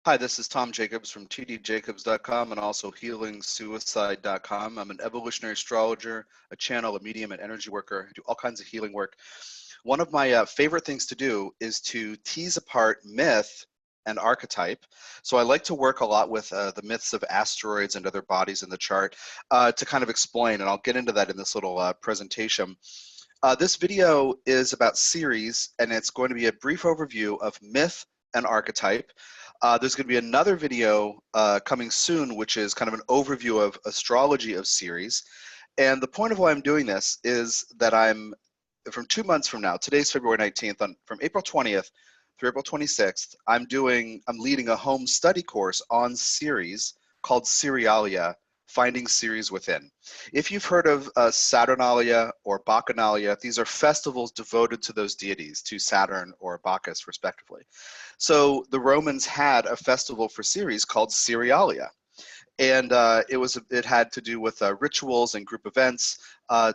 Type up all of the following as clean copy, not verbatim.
Hi, this is Tom Jacobs from tdjacobs.com and also healingsuicide.com. I'm an evolutionary astrologer, a channel, a medium, an energy worker. I do all kinds of healing work. One of my favorite things to do is to tease apart myth and archetype. So I like to work a lot with the myths of asteroids and other bodies in the chart to kind of explain, and I'll get into that in this little presentation. This video is about Ceres, and it's going to be a brief overview of myth and archetype. There's going to be another video coming soon, which is kind of an overview of astrology of Ceres. And the point of why I'm doing this is that I'm, from 2 months from now, today's February 19th, from April 20th through April 26th, I'm leading a home study course on Ceres called Cerealia, Finding Ceres Within. If you've heard of Saturnalia or Bacchanalia, these are festivals devoted to those deities, to Saturn or Bacchus, respectively. So the Romans had a festival for Ceres called Cerealia. And it had to do with rituals and group events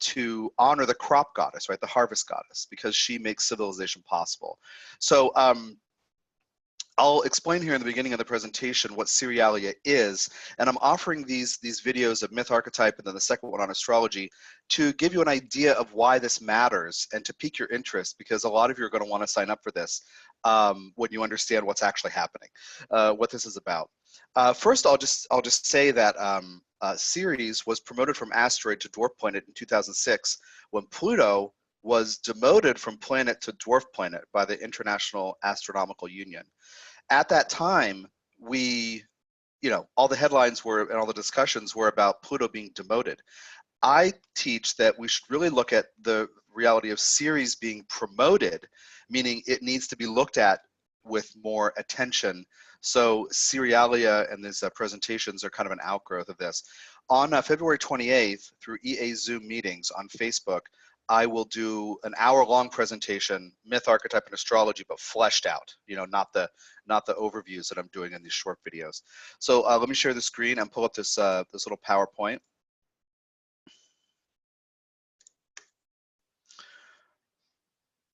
to honor the crop goddess, right, the harvest goddess, because she makes civilization possible. So I'll explain here in the beginning of the presentation what Cerealia is, and I'm offering these videos of myth archetype and then the second one on astrology to give you an idea of why this matters and to pique your interest, because a lot of you are going to want to sign up for this when you understand what's actually happening, what this is about. First, I'll just say that Ceres was promoted from asteroid to dwarf planet in 2006 when Pluto was demoted from planet to dwarf planet by the International Astronomical Union. At that time, all the headlines were and all the discussions were about Pluto being demoted. I teach that we should really look at the reality of Ceres being promoted, meaning it needs to be looked at with more attention. So Cerealia and these presentations are kind of an outgrowth of this. On February 28th, through EA Zoom meetings on Facebook, I will do an hour-long presentation, myth, archetype, and astrology, but fleshed out. Not the overviews that I'm doing in these short videos. So let me share the screen and pull up this little PowerPoint.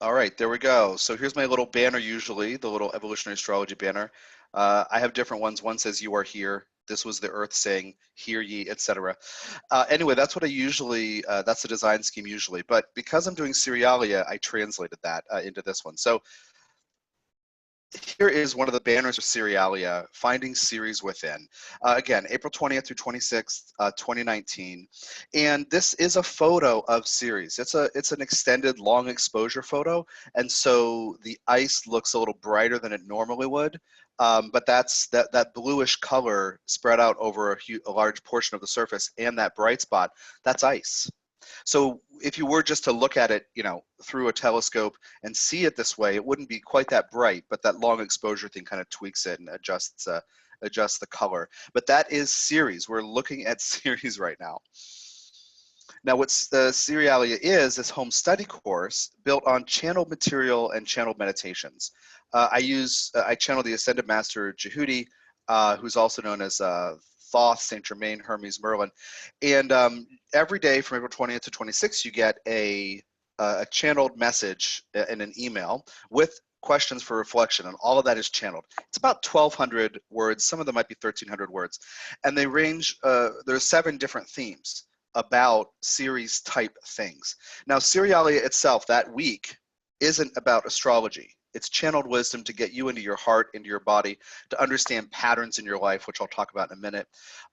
All right, there we go. So here's my little banner, usually the little evolutionary astrology banner. I have different ones. One says "You are here." This was the earth saying, "Hear ye," etc. Anyway, that's what I usually, that's the design scheme usually. But because I'm doing Cerealia, I translated that into this one. So here is one of the banners of Cerealia, Finding Ceres Within. Again, April 20th through 26th, 2019. And this is a photo of Ceres. It's an extended long exposure photo. And so the ice looks a little brighter than it normally would. But that bluish color spread out over a large portion of the surface, and that bright spot, that's ice. So if you were just to look at it, through a telescope and see it this way, it wouldn't be quite that bright, but that long exposure thing kind of tweaks it and adjusts the color. But that is Ceres. We're looking at Ceres right now. Now, what Cerealia is this home study course built on channeled material and channeled meditations. I channel the Ascended Master Jehudi, who's also known as Thoth, Saint Germain, Hermes, Merlin, and every day from April 20th to 26th, you get a channeled message in an email with questions for reflection, and all of that is channeled. It's about 1,200 words. Some of them might be 1,300 words, and they range. There's 7 different themes about Ceres type things. Now, Cerealia itself that week isn't about astrology. It's channeled wisdom to get you into your heart, into your body, to understand patterns in your life, which I'll talk about in a minute.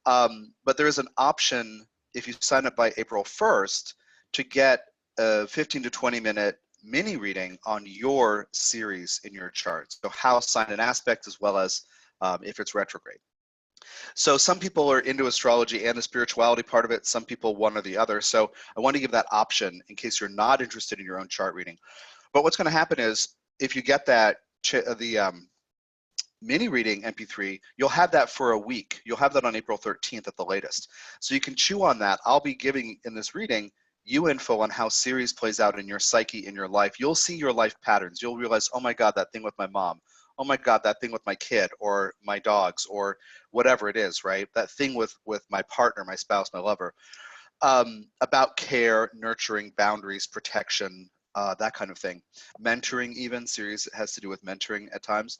But there is an option, if you sign up by April 1st, to get a 15 to 20 minute mini reading on your Ceres in your chart. So house, sign, and aspect, as well as if it's retrograde. So some people are into astrology and the spirituality part of it. Some people one or the other. So I want to give that option in case you're not interested in your own chart reading. But what's going to happen is, if you get that, the mini reading MP3, you'll have that for a week. You'll have that on April 13th at the latest. So you can chew on that. I'll be giving in this reading you info on how Ceres plays out in your psyche, in your life. You'll see your life patterns. You'll realize, oh my God, that thing with my mom. Oh my God, that thing with my kid or my dogs or whatever it is, right? That thing with my partner, my spouse, my lover. About care, nurturing, boundaries, protection, that kind of thing. Mentoring even, Ceres has to do with mentoring at times.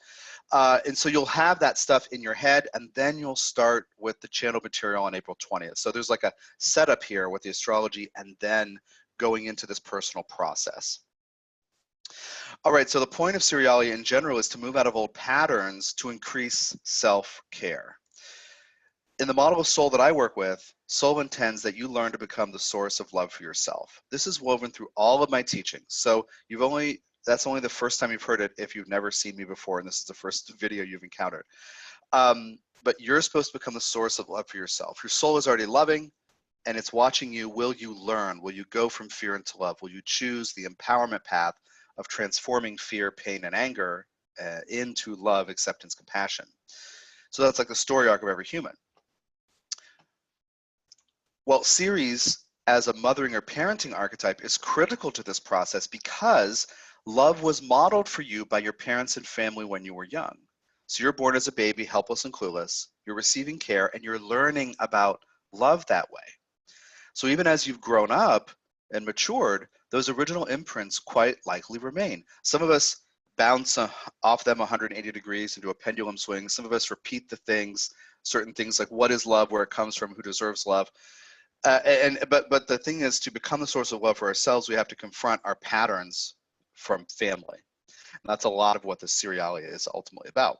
And so you'll have that stuff in your head, and then you'll start with the channel material on April 20th. So there's like a setup here with the astrology and then going into this personal process. All right, so the point of Cerealia in general is to move out of old patterns to increase self-care. In the model of soul that I work with, soul intends that you learn to become the source of love for yourself. This is woven through all of my teachings. So that's only the first time you've heard it if you've never seen me before, and this is the first video you've encountered. But you're supposed to become the source of love for yourself. Your soul is already loving, and it's watching you. Will you learn? Will you go from fear into love? Will you choose the empowerment path of transforming fear, pain, and anger into love, acceptance, compassion? So that's like the story arc of every human. Well, Ceres, as a mothering or parenting archetype, is critical to this process because love was modeled for you by your parents and family when you were young. So you're born as a baby, helpless and clueless. You're receiving care, and you're learning about love that way. So even as you've grown up and matured, those original imprints quite likely remain. Some of us bounce off them 180 degrees into a pendulum swing. Some of us repeat the things, certain things like what is love, where it comes from, who deserves love. But the thing is, to become the source of love for ourselves, we have to confront our patterns from family. And that's a lot of what the Cerealia is ultimately about.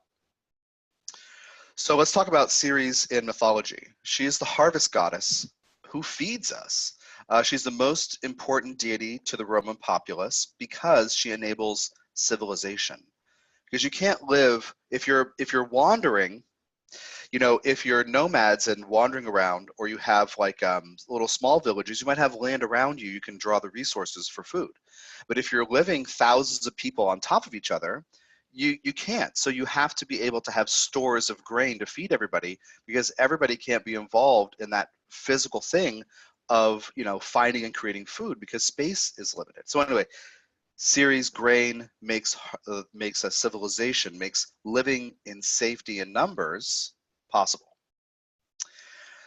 So let's talk about Ceres in mythology. She is the harvest goddess who feeds us. She's the most important deity to the Roman populace because she enables civilization. Because you can't live, if you're wandering, you know, if you're nomads and wandering around, or you have like little small villages, you might have land around you. You can draw the resources for food. But if you're living thousands of people on top of each other, you can't. So you have to be able to have stores of grain to feed everybody, because everybody can't be involved in that physical thing of, you know, finding and creating food, because space is limited. So anyway, Ceres grain makes a civilization, makes living in safety and numbers possible.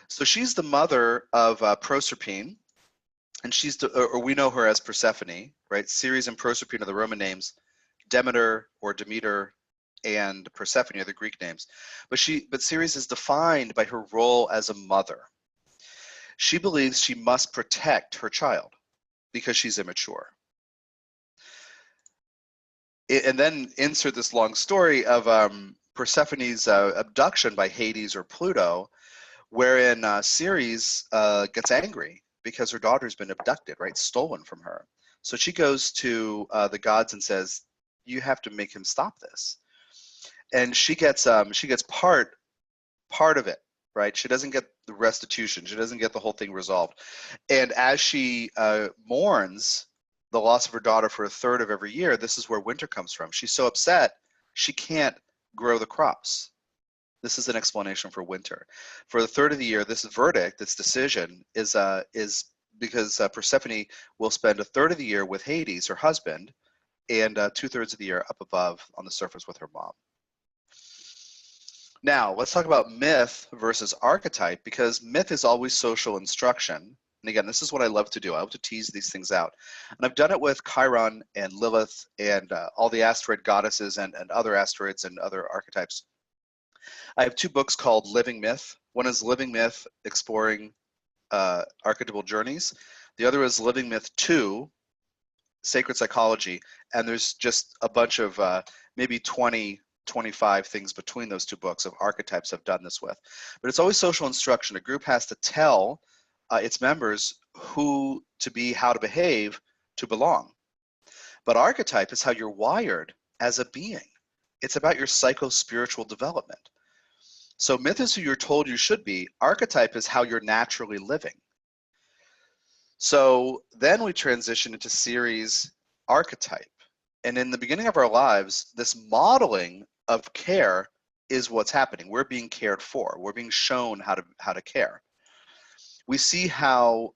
So she's the mother of Proserpine, and or we know her as Persephone, right? Ceres and Proserpine are the Roman names. Demeter or Demeter and Persephone are the Greek names. But Ceres is defined by her role as a mother. She believes she must protect her child because she's immature. And then insert this long story of Persephone's abduction by Hades or Pluto, wherein Ceres gets angry because her daughter's been abducted, right, stolen from her. So she goes to the gods and says, "You have to make him stop this." And she gets part of it, right? She doesn't get the restitution. She doesn't get the whole thing resolved. And as she mourns the loss of her daughter for a third of every year, this is where winter comes from. She's so upset she can't grow the crops. This is an explanation for winter. For the third of the year, this verdict, this decision, is because Persephone will spend a third of the year with Hades, her husband, and 2/3 of the year up above on the surface with her mom. Now, let's talk about myth versus archetype, because myth is always social instruction. And again, this is what I love to do. I love to tease these things out. And I've done it with Chiron and Lilith and all the asteroid goddesses and other asteroids and other archetypes. I have two books called Living Myth. One is Living Myth, Exploring Archetypal Journeys. The other is Living Myth 2, Sacred Psychology. And there's just a bunch of maybe 20, 25 things between those two books of archetypes I've done this with. But it's always social instruction. A group has to tell its members who to be, how to behave, to belong. But archetype is how you're wired as a being. It's about your psycho-spiritual development. So myth is who you're told you should be. Archetype is how you're naturally living. So then we transition into Ceres archetype. And in the beginning of our lives, this modeling of care is what's happening. We're being cared for. We're being shown how to care. We see how,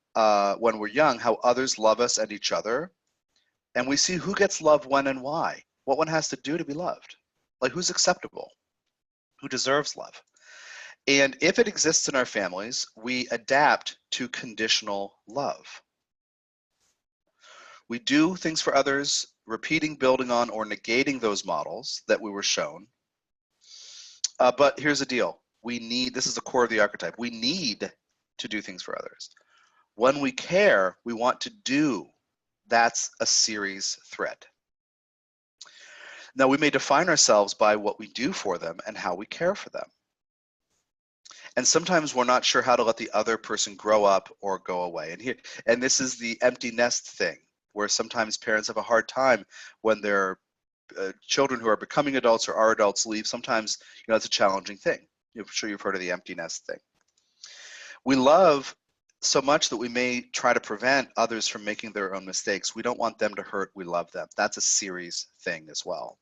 when we're young, how others love us and each other. And we see who gets loved when and why. What one has to do to be loved. Like, who's acceptable? Who deserves love? And if it exists in our families, we adapt to conditional love. We do things for others, repeating, building on, or negating those models that we were shown. But here's the deal. This is the core of the archetype. We need to do things for others. When we care, we want to do. That's a Ceres thread. Now, we may define ourselves by what we do for them and how we care for them. And sometimes we're not sure how to let the other person grow up or go away. And this is the empty nest thing, where sometimes parents have a hard time when their children who are becoming adults or are adults leave. Sometimes, it's a challenging thing. I'm sure you've heard of the empty nest thing. We love so much that we may try to prevent others from making their own mistakes. We don't want them to hurt. We love them. That's a Ceres thing as well.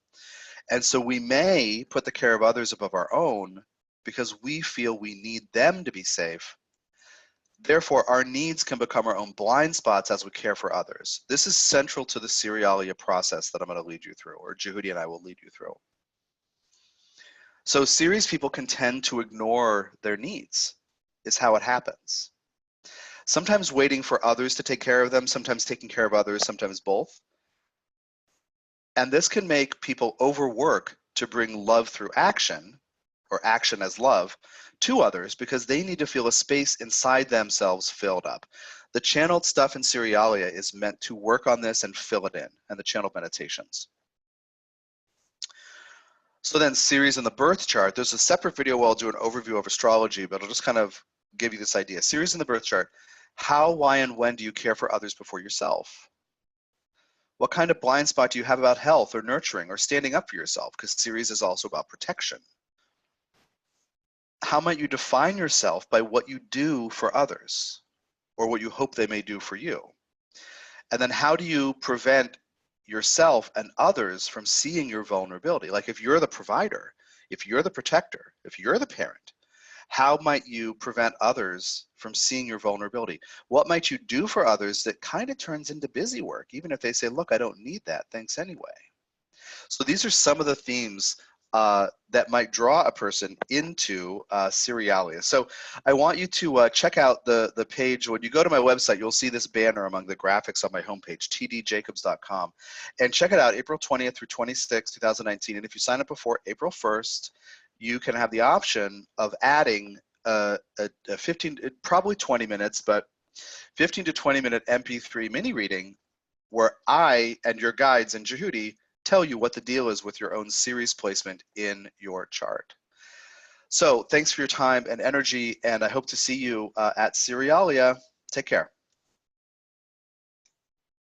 And so we may put the care of others above our own because we feel we need them to be safe. Therefore, our needs can become our own blind spots as we care for others. This is central to the Cerealia process that I'm going to lead you through, or Jehudi and I will lead you through. So Ceres people can tend to ignore their needs, is how it happens. Sometimes waiting for others to take care of them, sometimes taking care of others, sometimes both. And this can make people overwork to bring love through action, or action as love, to others because they need to feel a space inside themselves filled up. The channeled stuff in Cerealia is meant to work on this and fill it in, and the channeled meditations. So then Ceres in the birth chart, there's a separate video where I'll do an overview of astrology, but I'll just kind of give you this idea. Ceres in the birth chart, how, why, and when do you care for others before yourself? What kind of blind spot do you have about health or nurturing or standing up for yourself? Because Ceres is also about protection. How might you define yourself by what you do for others or what you hope they may do for you? And then how do you prevent yourself and others from seeing your vulnerability? Like if you're the provider, if you're the protector, if you're the parent, how might you prevent others from seeing your vulnerability? What might you do for others that kind of turns into busy work, even if they say, look, I don't need that, thanks anyway. So these are some of the themes that might draw a person into Cerealia. So I want you to check out the page. When you go to my website, you'll see this banner among the graphics on my homepage, tdjacobs.com. And check it out, April 20th through 26th, 2019. And if you sign up before April 1st, you can have the option of adding a 15, probably 20 minutes, but 15 to 20 minute MP3 mini reading where I and your guides and Jehudi tell you what the deal is with your own Ceres placement in your chart. So thanks for your time and energy, and I hope to see you at Cerealia. Take care.